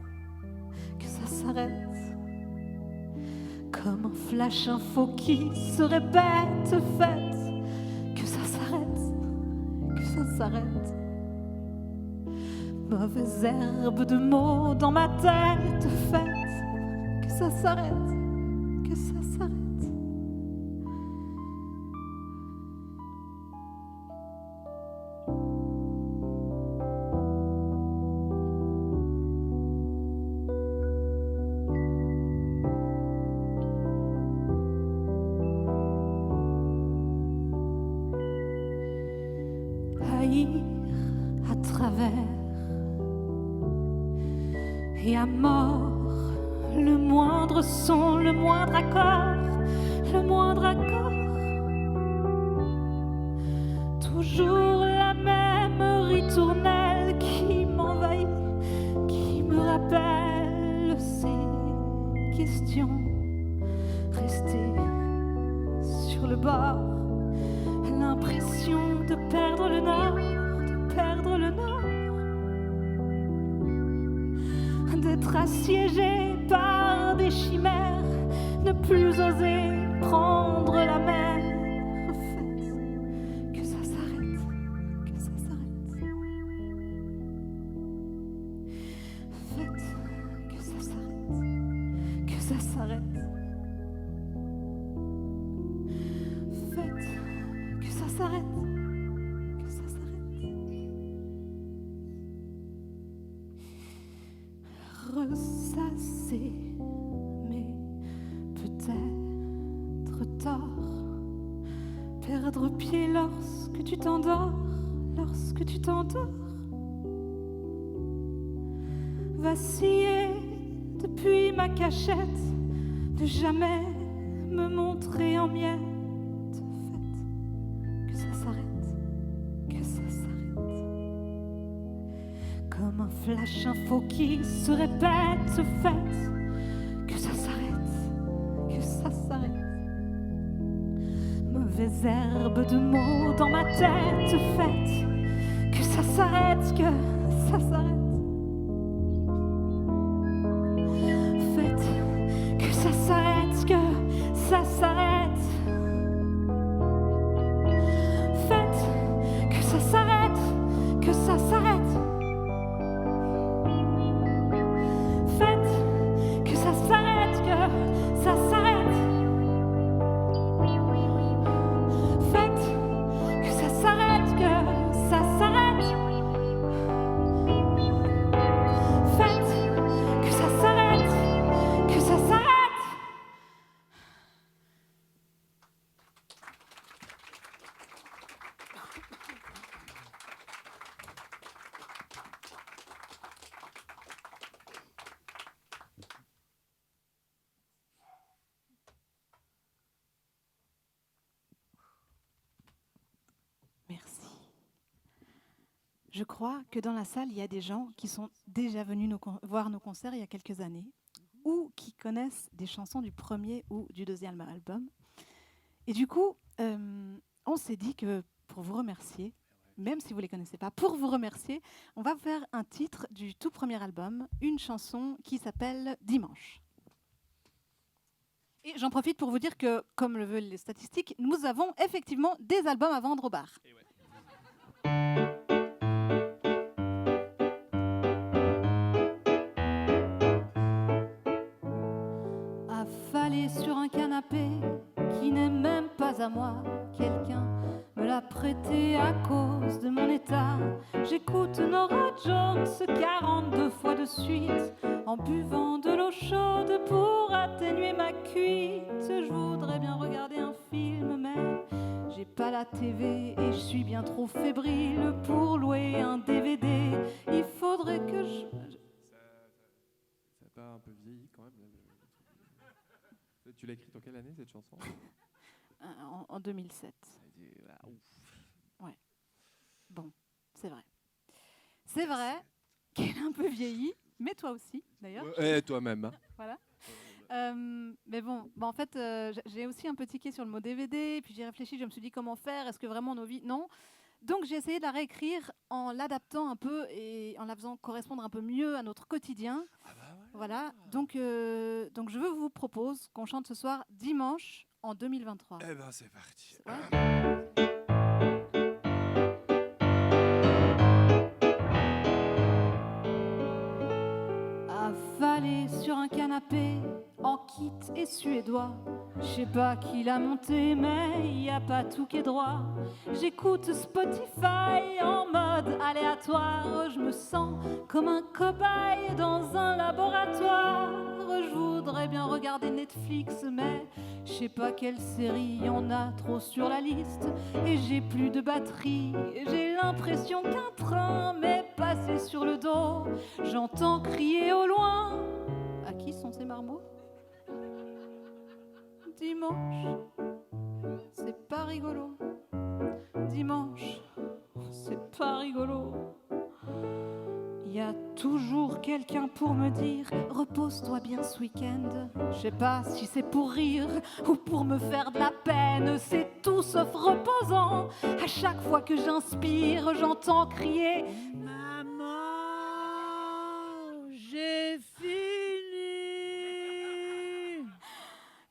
que ça s'arrête. Comme un flash info qui se répète, fait que ça s'arrête, que ça s'arrête. Mauvaise herbe de mots dans ma tête, fait que ça s'arrête, que ça s'arrête. Haïr à travers et à mort, le moindre son, le moindre accord, le moindre accord. Toujours la même ritournelle qui m'envahit, qui me rappelle ces questions restées sur le bord. L'impression de perdre le nord, de perdre le nord. D'être assiégé par des chimères, ne plus oser prendre la mer. Fait que ça s'arrête, que ça s'arrête. Faites que ça s'arrête, que ça s'arrête. Faites que ça s'arrête, que ça s'arrête. Ressasser mes peut-être torts, perdre pied lorsque tu t'endors, lorsque tu t'endors, vaciller depuis ma cachette, ne jamais me montrer en miettes. Faites que ça s'arrête, que ça s'arrête. Comme un flash info qui se répète, fait que ça s'arrête, que ça s'arrête. Mauvaise herbe de mots dans ma tête, fait que ça s'arrête, que ça s'arrête. Faites que ça s'arrête, que ça s'arrête. Faites que ça s'arrête, que ça s'arrête. Faites que ça s'arrête, que ça s'arrête. Faites que ça s'arrête, que ça s'arrête. Faites que ça s'arrête, que ça s'arrête. je crois que dans la salle, il y a des gens qui sont déjà venus voir nos concerts il y a quelques années ou qui connaissent des chansons du premier ou du deuxième album. Et du coup, on s'est dit que pour vous remercier, même si vous ne les connaissez pas, pour vous remercier, on va faire un titre du tout premier album, une chanson qui s'appelle « Dimanche ». Et j'en profite pour vous dire que, comme le veulent les statistiques, nous avons effectivement des albums à vendre au bar. Affalé sur un canapé qui n'est même pas à moi, quelqu'un me l'a prêté à cause de mon état. J'écoute Norah Jones 42 fois de suite en buvant de l'eau chaude pour atténuer ma cuite. Je voudrais bien regarder un film, mais j'ai pas la TV et je suis bien trop fébrile pour louer un DVD. Il faudrait que je... Ça n'a pas un peu vieilli quand même Tu l'as écrite en quelle année cette chanson? En 2007. Ouf. Ouais. Bon, c'est vrai. C'est vrai qu'elle est un peu vieillie, mais toi aussi, d'ailleurs. Et toi-même. Hein. Voilà. Mais bon, en fait, j'ai aussi un peu tiqué sur le mot DVD, puis j'ai réfléchi, je me suis dit comment faire, est-ce que vraiment nos vies... Non. Donc j'ai essayé de la réécrire en l'adaptant un peu et en la faisant correspondre un peu mieux à notre quotidien. Ah bah ouais. Voilà. Donc je vous propose qu'on chante ce soir Dimanche en 2023. Eh ben c'est parti. Ouais. Affalé sur un canapé en kit et suédois, je sais pas qui l'a monté, mais y a pas tout qui est droit. J'écoute Spotify en mode aléatoire, je me sens comme un cobaye dans un laboratoire. Je voudrais bien regarder Netflix, mais je sais pas quelle série y en a trop sur la liste. Et j'ai plus de batterie, j'ai l'impression qu'un train m'est passé sur le dos. J'entends crier au loin. À qui sont ces marmots? Dimanche, c'est pas rigolo. Dimanche, c'est pas rigolo. Il y a toujours quelqu'un pour me dire repose-toi bien ce week-end. Je sais pas si c'est pour rire ou pour me faire de la peine. C'est tout sauf reposant. À chaque fois que j'inspire, j'entends crier maman, j'ai fini.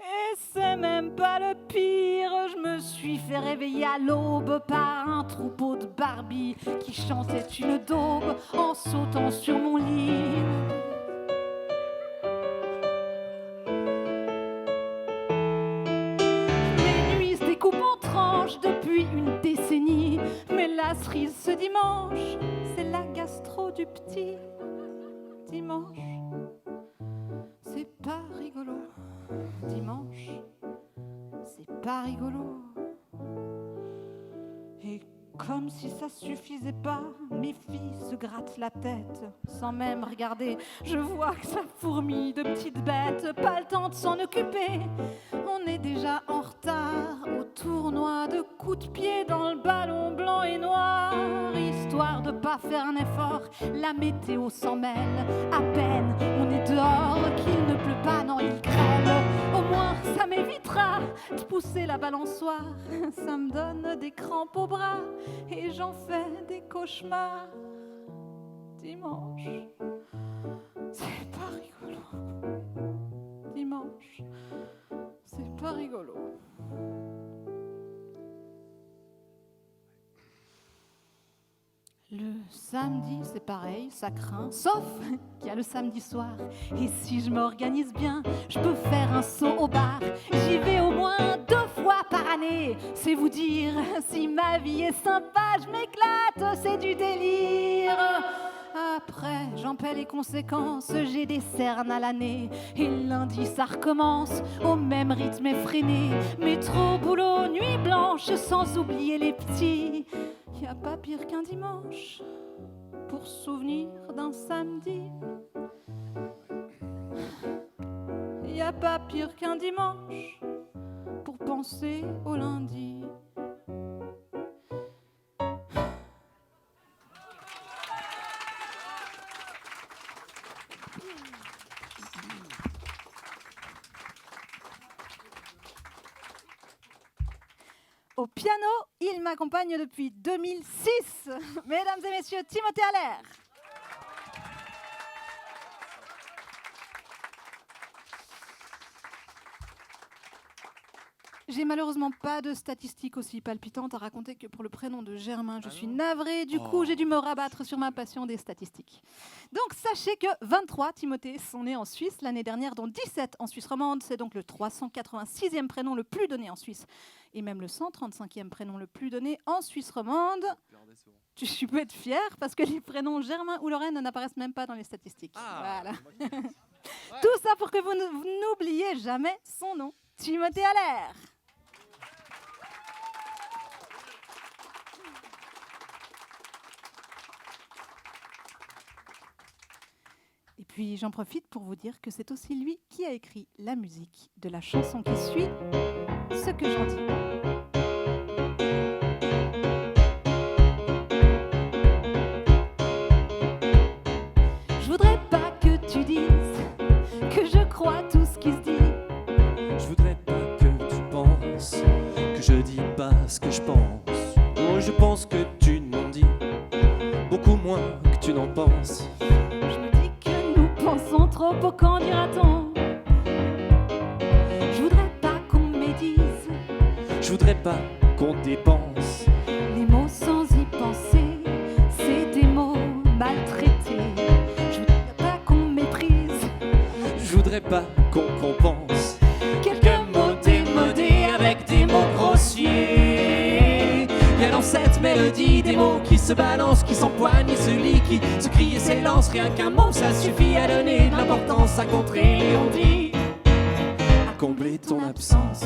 Et c'est même pas le pire, je me suis fait réveiller à l'aube par un troupeau de Barbie qui chantait une daube en sautant sur mon lit. Mes nuits se découpent en tranches depuis une décennie, mais la cerise ce dimanche, c'est la gastro du petit dimanche. C'est pas rigolo. Dimanche, c'est pas rigolo. Et comme si ça suffisait pas, mes filles se grattent la tête sans même regarder. Je vois que ça fourmille de petites bêtes, pas le temps de s'en occuper. On est déjà en retard au tournoi de coups de pied dans le ballon blanc et noir. Histoire de pas faire un effort, la météo s'en mêle. À peine on est dehors qu'il ne pleut pas, non il grêle. Au moins ça m'évitera de pousser la balançoire. Ça me donne des crampes au bras et j'en fais des cauchemars. Dimanche, c'est pas rigolo. Dimanche, c'est pas rigolo. Le samedi, c'est pareil, ça craint, sauf qu'il y a le samedi soir. Et si je m'organise bien, je peux faire un saut au bar. J'y vais au moins 2 fois par année. C'est vous dire si ma vie est sympa, je m'éclate, c'est du délire. Après, j'en paie les conséquences, j'ai des cernes à l'année. Et lundi, ça recommence au même rythme effréné. Métro, boulot, nuit blanche, sans oublier les petits. Y a pas pire qu'un dimanche pour se souvenir d'un samedi. Y a pas pire qu'un dimanche pour penser au lundi. Au piano, il m'accompagne depuis 2006. Mesdames et messieurs, Timothée Allaire. J'ai malheureusement pas de statistiques aussi palpitantes à raconter que pour le prénom de Germain. Je suis navrée, du coup j'ai dû me rabattre sur ma passion des statistiques. Donc sachez que 23 Timothées sont nés en Suisse l'année dernière, dont 17 en Suisse romande. C'est donc le 386e prénom le plus donné en Suisse. Et même le 135e prénom le plus donné en Suisse romande. Tu peux être fier parce que les prénoms Germain ou Lorraine n'apparaissent même pas dans les statistiques. Voilà. Tout ça pour que vous n'oubliez jamais son nom, Timothée Allaire. Et puis j'en profite pour vous dire que c'est aussi lui qui a écrit la musique de la chanson qui suit, Ce que j'en dis. Je voudrais pas que tu dises que je crois tout ce qui se dit. Je voudrais pas que tu penses que je dis pas ce que je pense. Oh, je pense que tu m'en dis beaucoup moins que tu n'en penses. Je me dis que nous pensons trop, au qu'en dira-t-on. Je voudrais pas qu'on médise. Je voudrais pas qu'on dépense. Les mots sans y penser, c'est des mots maltraités. Je voudrais pas qu'on méprise. Je voudrais pas qu'on compense. Quelques mots démodés avec des mots grossiers. Il y a dans cette mélodie des mots qui se balancent, qui s'empoignent et se lient, qui se crient et s'élancent. Rien qu'un mot, ça suffit à donner de l'importance, à contrer les on-dit, à combler ton absence.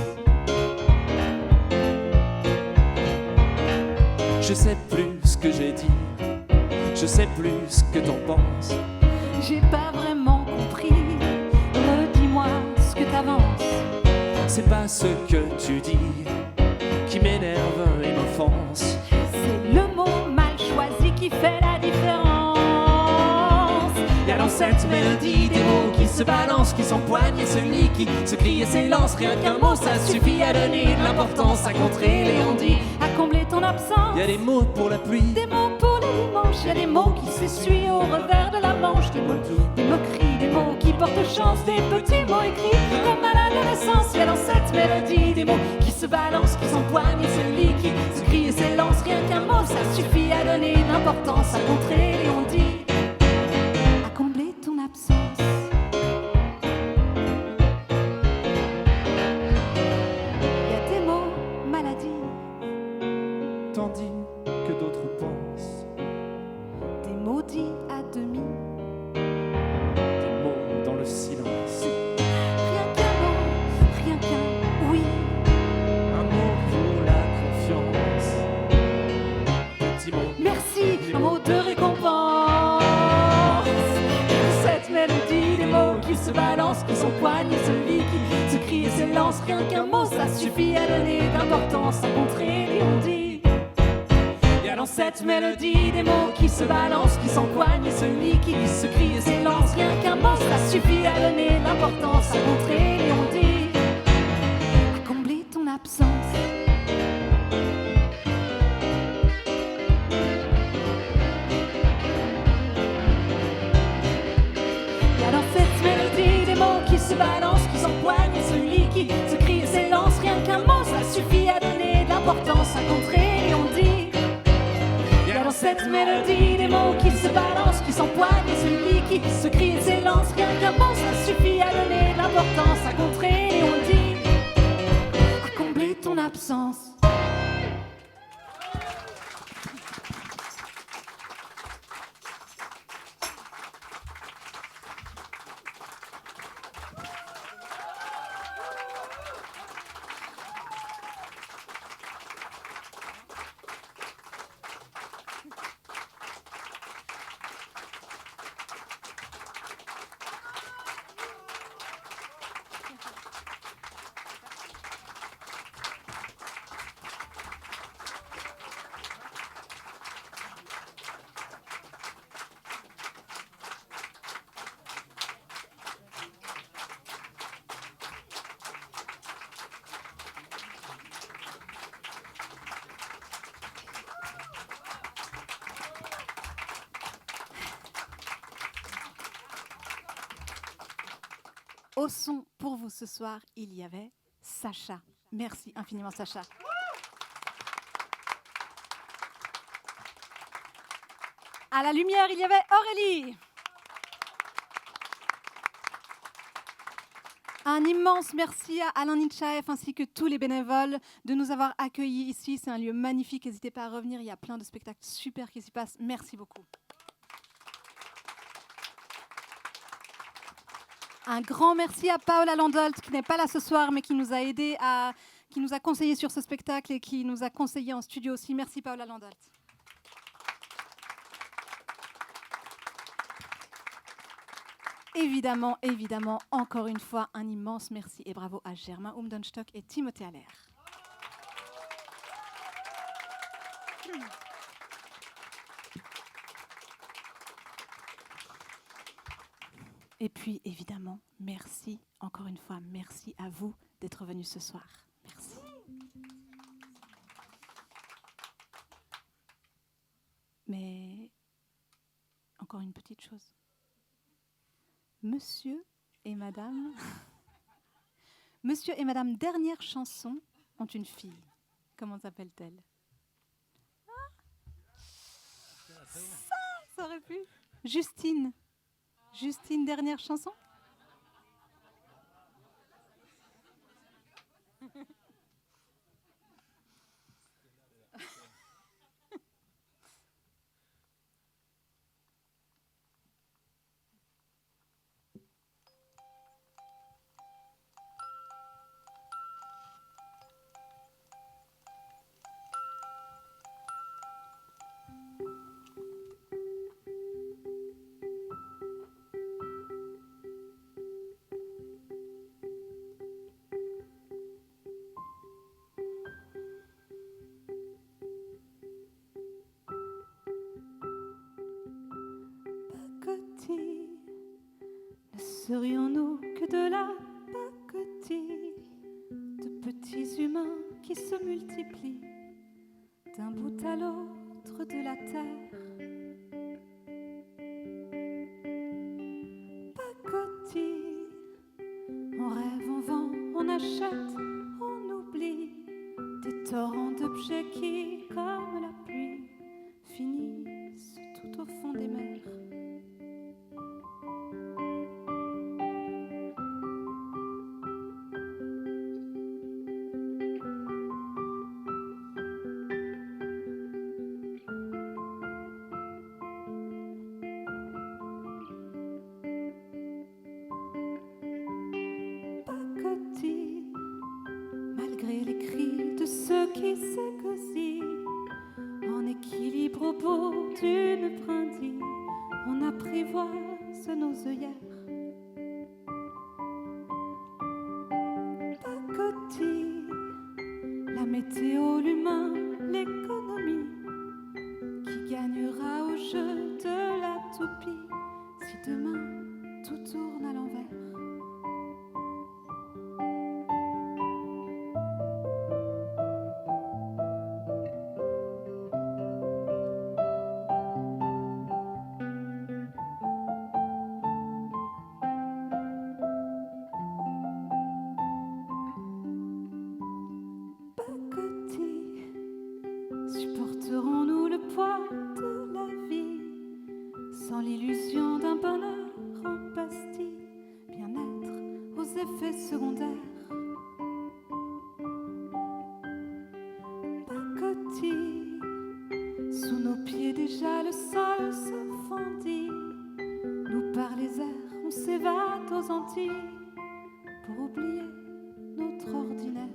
Je sais plus ce que j'ai dit, je sais plus ce que t'en penses. J'ai pas vraiment compris, redis-moi ce que t'avances. C'est pas ce que tu dis qui m'énerve et m'offense. C'est le mot mal choisi qui fait la différence. Il y a dans cette mélodie des mots qui se balancent, qui s'empoignent et se lient, qui se crient et s'élancent. Rien qu'un mot, ça suffit à donner de l'importance, à contrer les on-dit, à combler ton absence. Il y a des mots pour la pluie, des mots pour les dimanches. Il y a des mots qui s'essuient au revers de la manche. Des moqueries, des mots qui portent chance. Des petits mots écrits comme à l'adolescence. Il y a dans cette mélodie des mots qui se balancent, qui s'empoignent et se lient, qui se crient et s'élancent. Rien qu'un mot, ça suffit à donner une importance, à contrer les on-dit, à combler ton absence. Il y a des mots maladie, tandis que d'autres pensent. des mots dits à demi. Des mots dans le silence. Rien qu'un mot, rien qu'un oui. Un mot pour la confiance. Petit mot. Merci, un mot de récompense. Cette mélodie, des mots qui se balancent, qui s'empoignent et se lient, qui se crient et s'élancent. Rien qu'un mot, ça suffit à donner d'importance, à contrer les on-dit. Il y a dans cette mélodie des mots qui se balancent, qui s'empoignent et se lient, qui se crient et s'élancent. Rien qu'un mot, ça suffit à donner l'importance, à contrer les on-dit, à combler ton absence. Il y a dans cette mélodie des mots qui se balancent, qui s'empoignent et se lient, qui se crient et s'élancent. Rien qu'un mot, ça suffit à donner de l'importance, à contrer les on-dit. Il y a dans cette mélodie des mots qui se balancent, qui s'empoignent et se lient, qui se crient et s'élancent. Rien qu'un mot, ça suffit à donner de l'importance, à contrer les on-dit, à combler ton absence. Au son, pour vous ce soir, il y avait Sacha. Merci infiniment, Sacha. À la lumière, il y avait Aurélie. Un immense merci à Alain Nitchaev ainsi que tous les bénévoles de nous avoir accueillis ici. C'est un lieu magnifique, n'hésitez pas à revenir, il y a plein de spectacles super qui s'y passent. Merci beaucoup. Un grand merci à Paola Landolt qui n'est pas là ce soir mais qui nous a aidés, qui nous a conseillé sur ce spectacle et qui nous a conseillé en studio aussi. Merci Paola Landolt. Évidemment, encore une fois, un immense merci et bravo à Germain Umdenstock et Timothée Allaire. Et puis, évidemment, merci, encore une fois, merci à vous d'être venus ce soir. Merci. Mais, encore une petite chose. Monsieur et Madame Dernière Chanson ont une fille. Comment s'appelle-t-elle? Ça aurait pu. Justine. Justine, Dernière Chanson. Ne serions-nous que de la pacotille de petits humains qui se multiplient d'un bout à l'autre de la terre? Pacotille, on rêve, on vend, on achète, on oublie des torrents d'objets qui, comme la pluie, finissent tout au fond des mers. Malgré les cris de ceux qui s'égosillent, en équilibre au bout d'une brindille, on apprivoise nos œillères. Pacotille, la météo, l'humain, l'économie, qui gagnera au jeu de la toupie si demain tout tourne à l'envers? Supporterons-nous le poids de la vie sans l'illusion d'un bonheur en pastille, bien-être aux effets secondaires? Pacotille, sous nos pieds déjà le sol se fendit, nous par les airs on s'évade aux Antilles pour oublier notre ordinaire.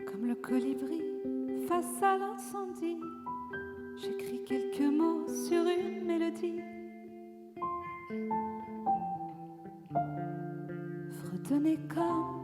Comme le colibri face à l'incendie, j'écris quelques mots sur une mélodie. Fredonner comme